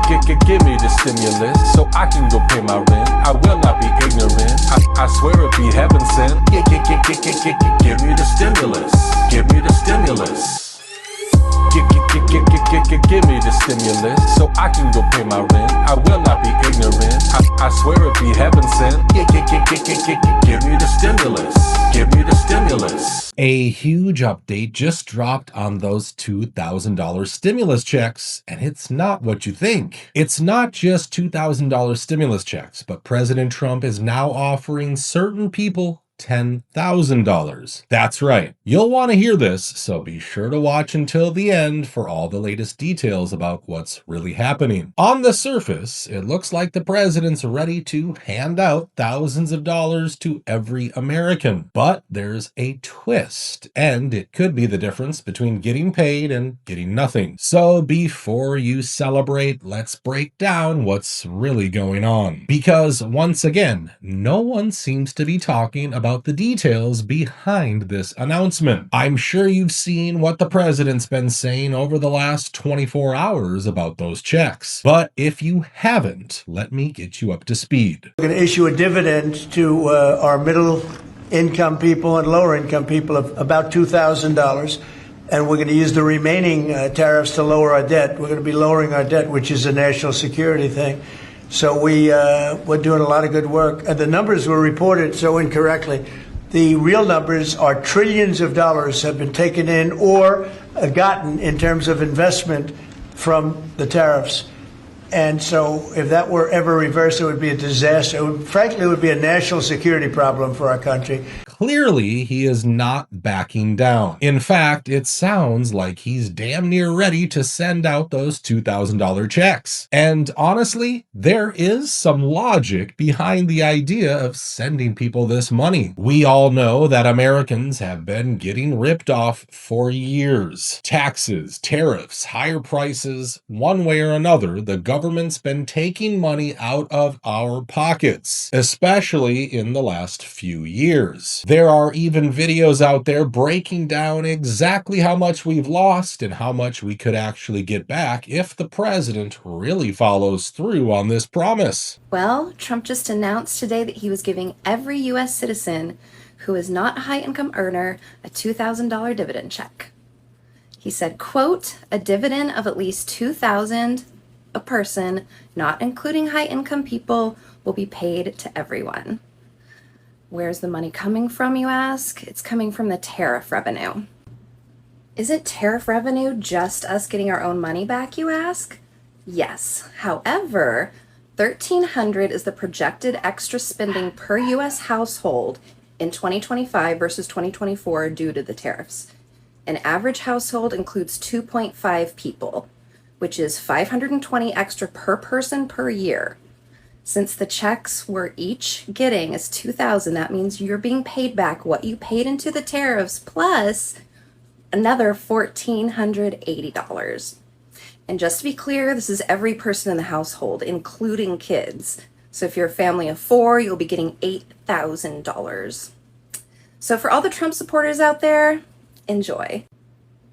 Give me the stimulus so I can go pay my rent. I will not be ignorant. I swear it be heaven sent. Give me the stimulus. Give me the stimulus. Give me the stimulus so I can go pay my rent. I will not be ignorant. I swear it be heaven sent. Give me the stimulus. Give me the stimulus. A huge update just dropped on those $2,000 stimulus checks, and it's not what you think. It's not just $2,000 stimulus checks, but President Trump is now offering certain people $10,000. That's right. You'll want to hear this, so be sure to watch until the end for all the latest details about what's really happening. On the surface, it looks like the president's ready to hand out thousands of dollars to every American. But there's a twist, and it could be the difference between getting paid and getting nothing. So before you celebrate, let's break down what's really going on. Because once again, no one seems to be talking about the details behind this announcement. I'm sure you've seen what the president's been saying over the last 24 hours about those checks. But if you haven't, let me get you up to speed. We're going to issue a dividend to our middle income people and lower income people of about $2,000. And we're going to use the remaining tariffs to lower our debt. We're going to be lowering our debt, which is a national security thing. So we're doing a lot of good work. And the numbers were reported so incorrectly. The real numbers are trillions of dollars have been taken in or gotten in terms of investment from the tariffs. And so if that were ever reversed, it would be a disaster. Frankly, it would be a national security problem for our country. Clearly, he is not backing down. In fact, it sounds like he's damn near ready to send out those $2,000 checks. And honestly, there is some logic behind the idea of sending people this money. We all know that Americans have been getting ripped off for years. Taxes, tariffs, higher prices, one way or another, the government's been taking money out of our pockets, especially in the last few years. There are even videos out there breaking down exactly how much we've lost and how much we could actually get back if the president really follows through on this promise. Well, Trump just announced today that he was giving every U.S. citizen who is not a high-income earner a $2,000 dividend check. He said, quote, a dividend of at least $2,000 a person, not including high-income people, will be paid to everyone. Where's the money coming from, you ask? It's coming from the tariff revenue. Isn't tariff revenue just us getting our own money back, you ask? Yes. However, $1,300 is the projected extra spending per U.S. household in 2025 versus 2024 due to the tariffs. An average household includes 2.5 people, which is $520 extra per person per year. Since the checks we're each getting is $2,000, that means you're being paid back what you paid into the tariffs plus another $1,480. And just to be clear, this is every person in the household, including kids. So if you're a family of 4, you'll be getting $8,000. So for all the Trump supporters out there, enjoy.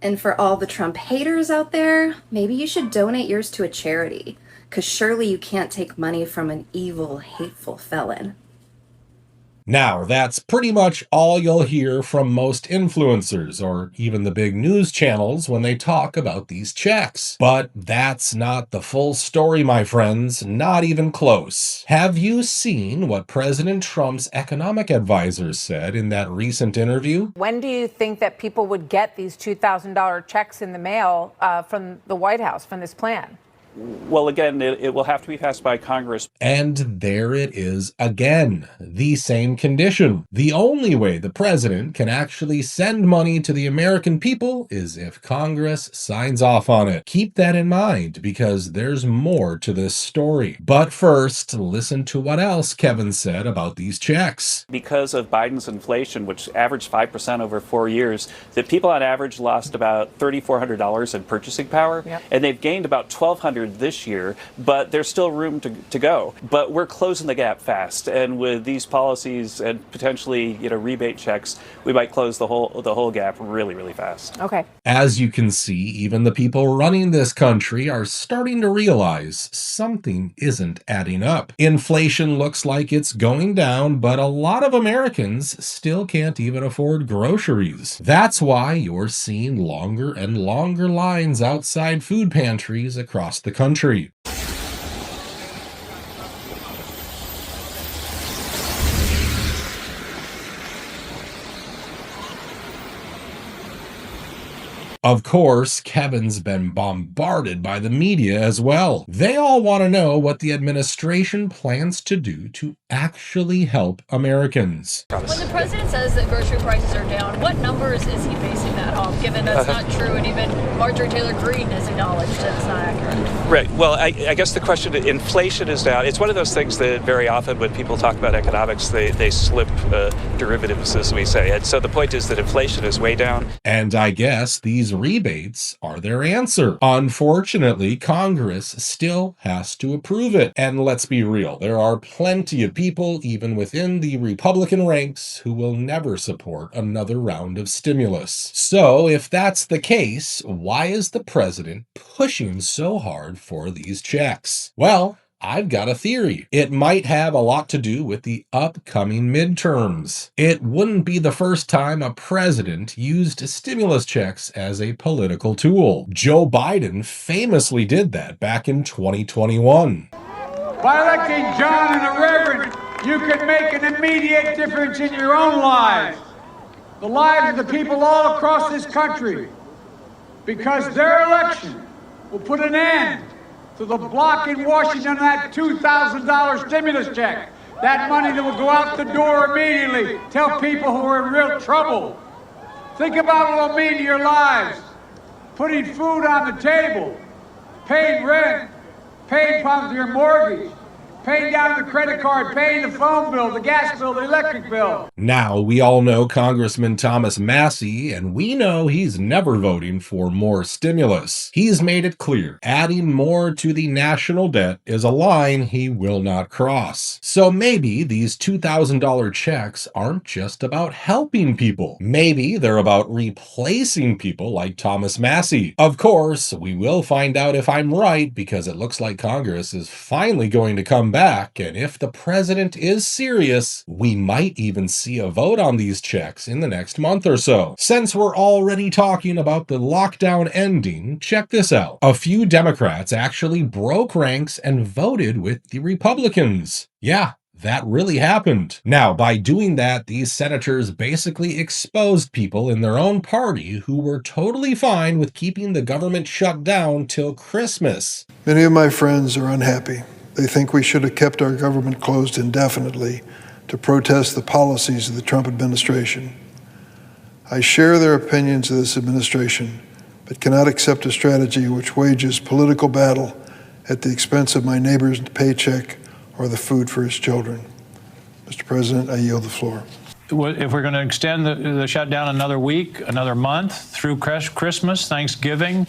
And for all the Trump haters out there, maybe you should donate yours to a charity. Because surely you can't take money from an evil, hateful felon. Now, that's pretty much all you'll hear from most influencers or even the big news channels when they talk about these checks. But that's not the full story, my friends, not even close. Have you seen what President Trump's economic advisors said in that recent interview? When do you think that people would get these $2,000 checks in the mail from the White House, from this plan? Well, again, it will have to be passed by Congress. And there it is again, the same condition. The only way the president can actually send money to the American people is if Congress signs off on it. Keep that in mind because there's more to this story. But first, listen to what else Kevin said about these checks. Because of Biden's inflation, which averaged 5% over 4 years, that people on average lost about $3,400 in purchasing power, and they've gained about $1,200 delivered this year, but there's still room to go. But we're closing the gap fast, and with these policies and potentially rebate checks, we might close the whole gap really fast. Okay. As you can see, even the people running this country are starting to realize something isn't adding up. Inflation looks like it's going down, but a lot of Americans still can't even afford groceries. That's why you're seeing longer and longer lines outside food pantries across the country. Of course, Kevin's been bombarded by the media as well. They all want to know what the administration plans to do to actually help Americans. When the president says that grocery prices are down, what numbers is he basing that on, given that's not true, and even Marjorie Taylor Greene has acknowledged that it's not accurate? Right. Well, I guess the question, inflation is down. It's one of those things that very often when people talk about economics, they slip derivatives, as we say. And so the point is that inflation is way down. And I guess these rebates are their answer. Unfortunately, Congress still has to approve it. And let's be real, there are plenty of people, even within the Republican ranks, who will never support another round of stimulus. So if that's the case, why is the president pushing so hard for these checks? Well, I've got a theory. It might have a lot to do with the upcoming midterms. It wouldn't be the first time a president used stimulus checks as a political tool. Joe Biden famously did that back in 2021. By electing John and the Reverend, you can make an immediate difference in your own lives, the lives of the people all across this country, because their election will put an end to the block in Washington on that $2,000 stimulus check. That money that will go out the door immediately. Tell people who are in real trouble. Think about what it'll mean to your lives. Putting food on the table, paying rent, paying for your mortgage, paying down the credit card, paying the phone bill, the gas bill, the electric bill. Now, we all know Congressman Thomas Massie, and we know he's never voting for more stimulus. He's made it clear, adding more to the national debt is a line he will not cross. So maybe these $2,000 checks aren't just about helping people. Maybe they're about replacing people like Thomas Massie. Of course, we will find out if I'm right, because it looks like Congress is finally going to come back, and if the president is serious, we might even see a vote on these checks in the next month or so. Since we're already talking about the lockdown ending, check this out. A few Democrats actually broke ranks and voted with the Republicans. Yeah, that really happened. Now, by doing that, these senators basically exposed people in their own party who were totally fine with keeping the government shut down till Christmas. Many of my friends are unhappy. They think we should have kept our government closed indefinitely to protest the policies of the Trump administration. I share their opinions of this administration, but cannot accept a strategy which wages political battle at the expense of my neighbor's paycheck or the food for his children. Mr. President, I yield the floor. If we're going to extend the shutdown another week, another month, through Christmas, Thanksgiving,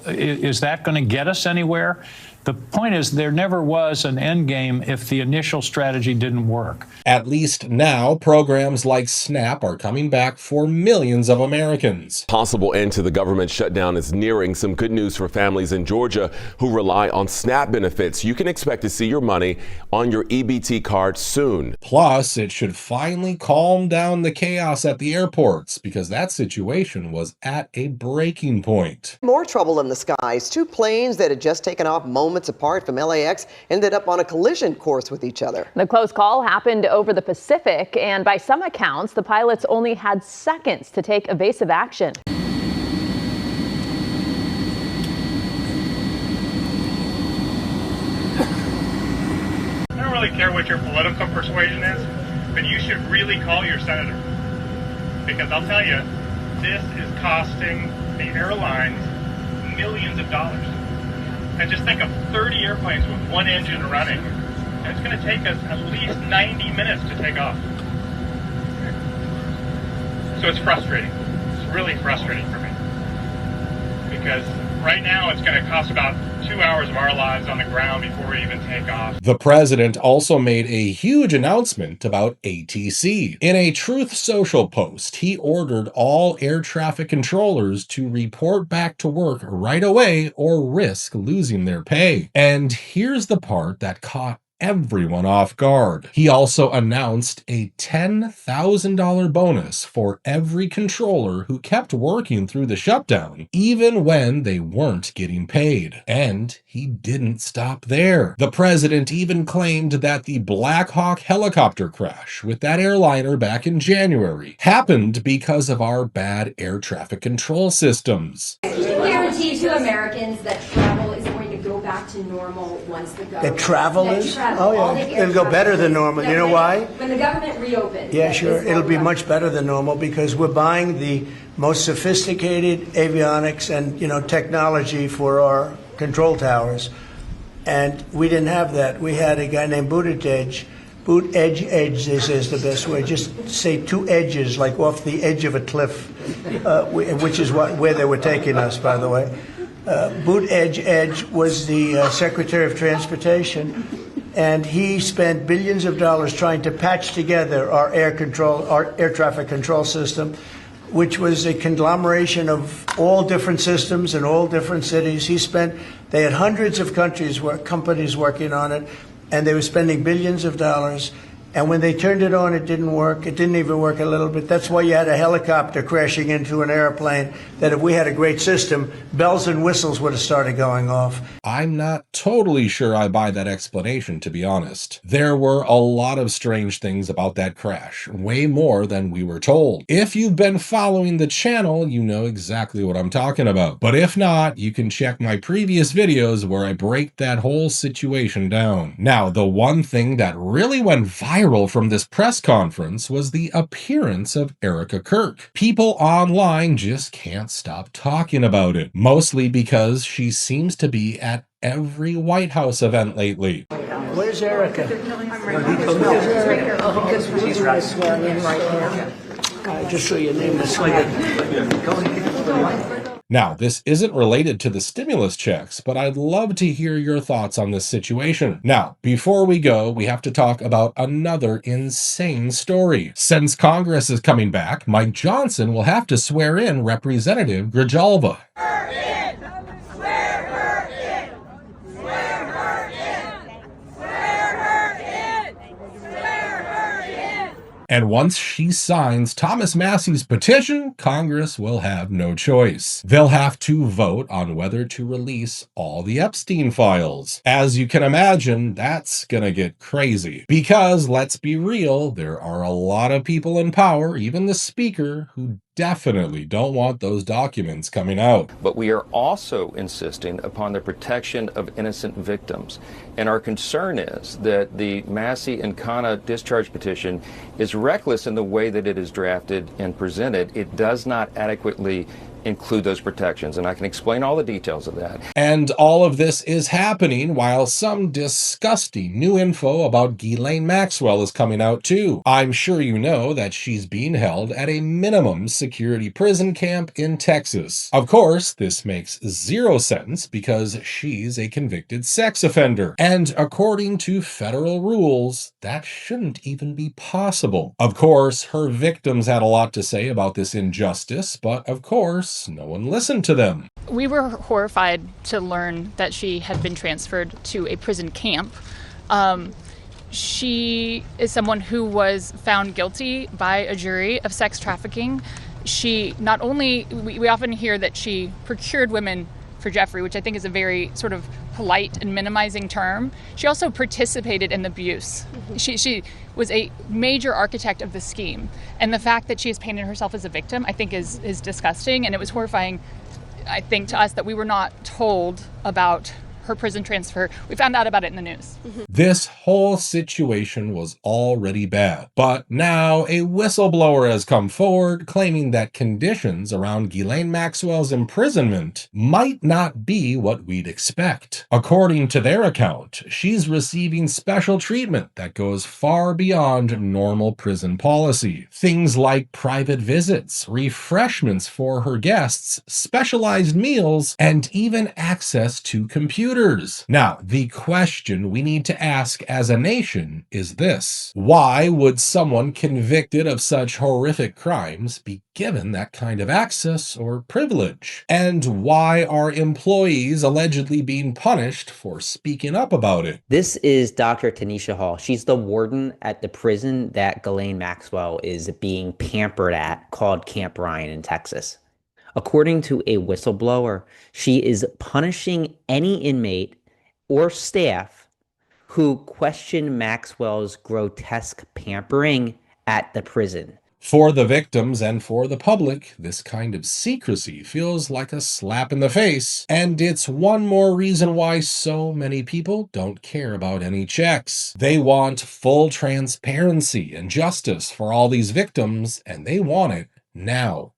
is that going to get us anywhere? The point is, there never was an end game if the initial strategy didn't work. At least now, programs like SNAP are coming back for millions of Americans. Possible end to the government shutdown is nearing. Some good news for families in Georgia who rely on SNAP benefits. You can expect to see your money on your EBT card soon. Plus, it should finally calm down the chaos at the airports, because that situation was at a breaking point. More trouble in the skies. Two planes that had just taken off moments apart from LAX ended up on a collision course with each other. The close call happened over the Pacific, and by some accounts, the pilots only had seconds to take evasive action. I don't really care what your political persuasion is, but you should really call your senator. Because I'll tell you, this is costing the airlines millions of dollars. And just think of 30 airplanes with one engine running. And it's going to take us at least 90 minutes to take off. So it's frustrating. It's really frustrating for me. Because Right now, it's going to cost about 2 hours of our lives on the ground before we even take off. The president also made a huge announcement about ATC. In a Truth Social post, he ordered all air traffic controllers to report back to work right away or risk losing their pay. And here's the part that caught everyone off guard. He also announced a $10,000 bonus for every controller who kept working through the shutdown, even when they weren't getting paid. And he didn't stop there. The president even claimed that the Black Hawk helicopter crash with that airliner back in January happened because of our bad air traffic control systems. Guarantee to Americans that travel is going to go back to normal once the government... That travel is? Oh, yeah. It'll go better than normal. You know why? When the government reopens. Yeah, sure. It'll be much better than normal because we're buying the most sophisticated avionics and, technology for our control towers. And we didn't have that. We had a guy named Buttigieg. Edge, they say is the best way. Just say two edges, like off the edge of a cliff, which is where they were taking us, by the way. Edge was the Secretary of Transportation, and he spent billions of dollars trying to patch together our air traffic control system, which was a conglomeration of all different systems in all different cities. They had hundreds of companies working on it, and they were spending billions of dollars. And when they turned it on, it didn't work. It didn't even work a little bit. That's why you had a helicopter crashing into an airplane, that if we had a great system, bells and whistles would have started going off. I'm not totally sure I buy that explanation, to be honest. There were a lot of strange things about that crash, way more than we were told. If you've been following the channel, you know exactly what I'm talking about. But if not, you can check my previous videos where I break that whole situation down. Now, the one thing that really went viral from this press conference was the appearance of Erica Kirk. People online just can't stop talking about it, mostly because she seems to be at every White House event lately. Where's Erica? Because she's right swearing in right now. Just so your name is Now, this isn't related to the stimulus checks, but I'd love to hear your thoughts on this situation. Now, before we go, we have to talk about another insane story. Since Congress is coming back, Mike Johnson will have to swear in Representative Grijalva. And once she signs Thomas Massie's petition, Congress will have no choice. They'll have to vote on whether to release all the Epstein files. As you can imagine, that's gonna get crazy. Because, let's be real, there are a lot of people in power, even the speaker, who definitely don't want those documents coming out. But we are also insisting upon the protection of innocent victims. And our concern is that the Massie and Khanna discharge petition is reckless in the way that it is drafted and presented. It does not adequately include those protections, and I can explain all the details of that. And all of this is happening while some disgusting new info about Ghislaine Maxwell is coming out too. I'm sure you know that she's being held at a minimum security prison camp in Texas. Of course, this makes zero sense because she's a convicted sex offender, and according to federal rules, that shouldn't even be possible. Of course, her victims had a lot to say about this injustice, but of course, no one listened to them. We were horrified to learn that she had been transferred to a prison camp. She is someone who was found guilty by a jury of sex trafficking. She not only, we often hear that she procured women for Jeffrey, which I think is a very sort of polite and minimizing term. She also participated in the abuse. She was a major architect of the scheme. And the fact that she has painted herself as a victim, I think is disgusting. And it was horrifying, I think, to us that we were not told about her prison transfer. We found out about it in the news. This whole situation was already bad, but now a whistleblower has come forward claiming that conditions around Ghislaine Maxwell's imprisonment might not be what we'd expect. According to their account, she's receiving special treatment that goes far beyond normal prison policy. Things like private visits, refreshments for her guests, specialized meals, and even access to computers. Now, the question we need to ask as a nation is this: why would someone convicted of such horrific crimes be given that kind of access or privilege? And why are employees allegedly being punished for speaking up about it? This is Dr. Tanisha Hall. She's the warden at the prison that Ghislaine Maxwell is being pampered at, called Camp Ryan in Texas. According to a whistleblower, she is punishing any inmate or staff who question Maxwell's grotesque pampering at the prison. For the victims and for the public, this kind of secrecy feels like a slap in the face, and it's one more reason why so many people don't care about any checks. They want full transparency and justice for all these victims, and they want it now.